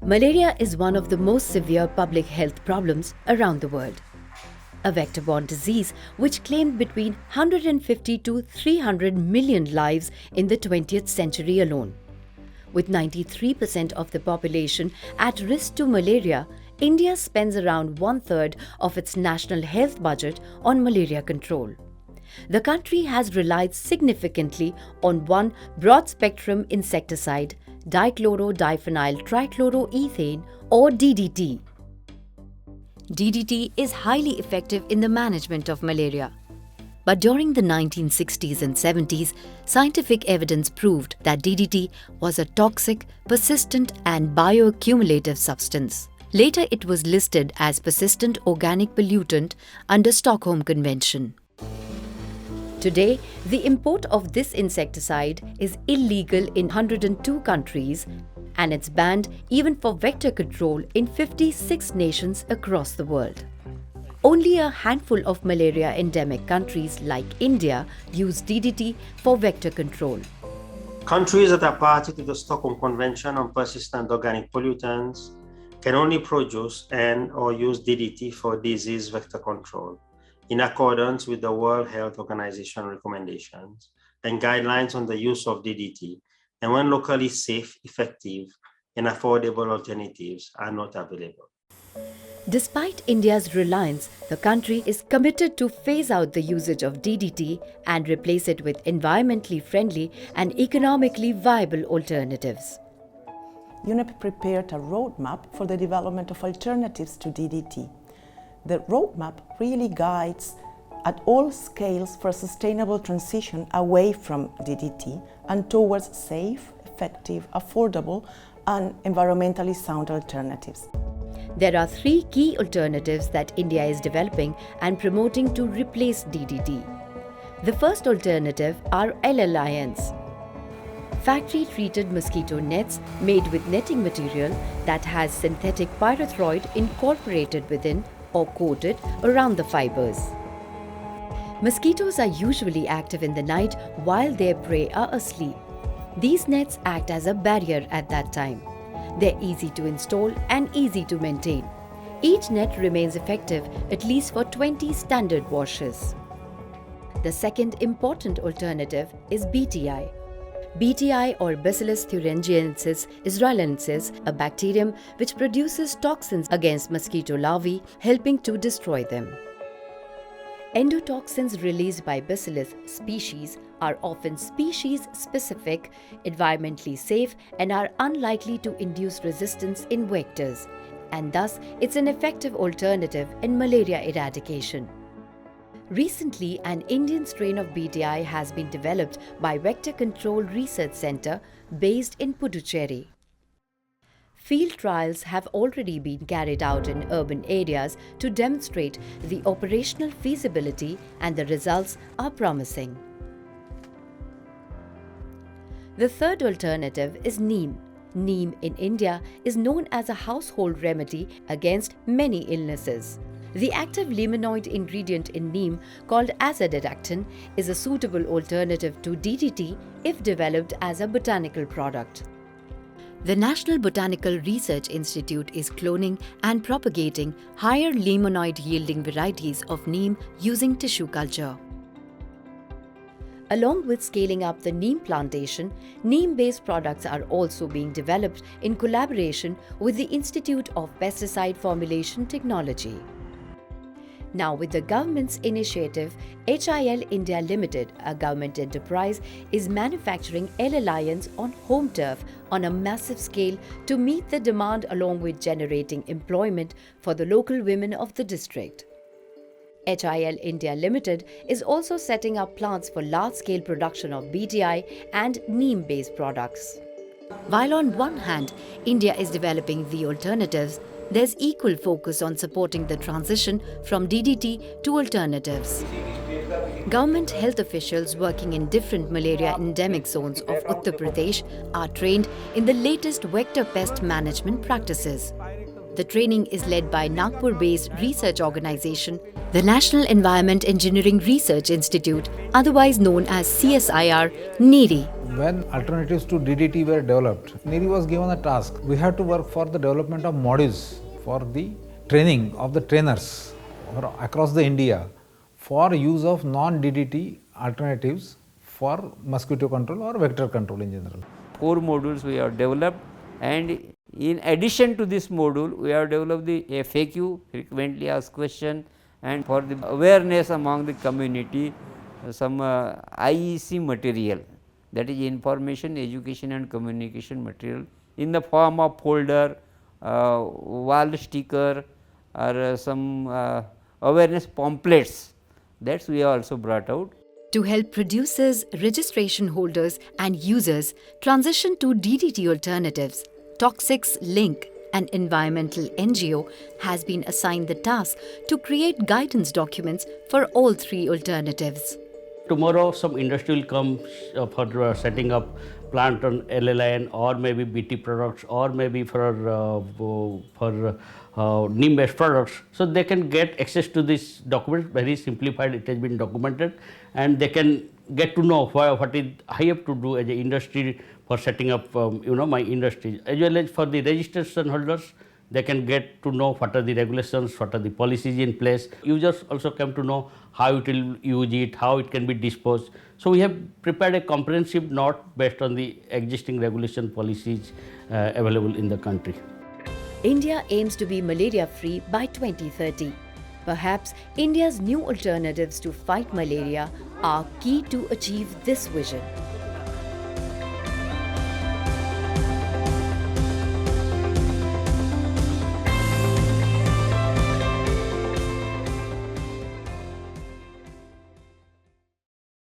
Malaria is one of the most severe public health problems around the world. A vector-borne disease which claimed between 150 to 300 million lives in the 20th century alone. With 93% of the population at risk to malaria, India spends around one-third of its national health budget on malaria control. The country has relied significantly on one broad-spectrum insecticide, dichloro-diphenyl trichloroethane or DDT. DDT is highly effective in the management of malaria. But during the 1960s and 70s, scientific evidence proved that DDT was a toxic, persistent and bioaccumulative substance. Later it was listed as persistent organic pollutant under Stockholm Convention. Today, the import of this insecticide is illegal in 102 countries and it's banned even for vector control in 56 nations across the world. Only a handful of malaria-endemic countries like India use DDT for vector control. Countries that are party to the Stockholm Convention on Persistent Organic Pollutants can only produce and/or use DDT for disease vector control, in accordance with the World Health Organization recommendations and guidelines on the use of DDT, and when locally safe, effective, and affordable alternatives are not available. Despite India's reliance, the country is committed to phase out the usage of DDT and replace it with environmentally friendly and economically viable alternatives. UNEP prepared a roadmap for the development of alternatives to DDT. The roadmap really guides at all scales for a sustainable transition away from DDT and towards safe, effective, affordable, and environmentally sound alternatives. There are three key alternatives that India is developing and promoting to replace DDT. The first alternative are L-Alliance, factory-treated mosquito nets made with netting material that has synthetic pyrethroid incorporated within or coated around the fibers. Mosquitoes are usually active in the night while their prey are asleep. These nets act as a barrier at that time. They're easy to install and easy to maintain. Each net remains effective at least for 20 standard washes. The second important alternative is BTI. BTI or Bacillus thuringiensis israelensis, a bacterium which produces toxins against mosquito larvae, helping to destroy them. Endotoxins released by Bacillus species are often species-specific, environmentally safe, and are unlikely to induce resistance in vectors, and thus it's an effective alternative in malaria eradication. Recently, an Indian strain of BTI has been developed by Vector Control Research Center based in Puducherry. Field trials have already been carried out in urban areas to demonstrate the operational feasibility, and the results are promising. The third alternative is neem. Neem in India is known as a household remedy against many illnesses. The active lemanoid ingredient in neem, called azadirachtin, is a suitable alternative to DDT if developed as a botanical product. The National Botanical Research Institute is cloning and propagating higher lemanoid-yielding varieties of neem using tissue culture. Along with scaling up the neem plantation, neem-based products are also being developed in collaboration with the Institute of Pesticide Formulation Technology. Now, with the government's initiative, HIL India Limited, a government enterprise, is manufacturing L-Alliance on home turf on a massive scale to meet the demand, along with generating employment for the local women of the district. HIL India Limited is also setting up plants for large-scale production of BTI and neem-based products. While on one hand, India is developing the alternatives, there's equal focus on supporting the transition from DDT to alternatives. Government health officials working in different malaria endemic zones of Uttar Pradesh are trained in the latest vector pest management practices. The training is led by Nagpur-based research organization, the National Environment Engineering Research Institute, otherwise known as CSIR, NEERI. When alternatives to DDT were developed, NEERI was given a task. We had to work for the development of modules for the training of the trainers across the India for use of non-DDT alternatives for mosquito control or vector control in general. 4 modules we have developed, and in addition to this module we have developed the FAQ, frequently asked question, and for the awareness among the community some IEC material, that is information, education and communication material in the form of folder, wall sticker or some awareness pamphlets, that we also brought out. To help producers, registration holders and users transition to DDT alternatives, Toxics Link, an environmental NGO, has been assigned the task to create guidance documents for all 3 alternatives. Tomorrow some industry will come for setting up plant on LLN or maybe BT products or maybe for neem based products. So they can get access to this document, very simplified, it has been documented, and they can get to know what is I have to do as an industry for setting up my industry, as well as for the registration holders. They can get to know what are the regulations, what are the policies in place. Users also come to know how it will use it, how it can be disposed. So we have prepared a comprehensive note based on the existing regulation policies available in the country. India aims to be malaria-free by 2030. Perhaps India's new alternatives to fight malaria are key to achieve this vision.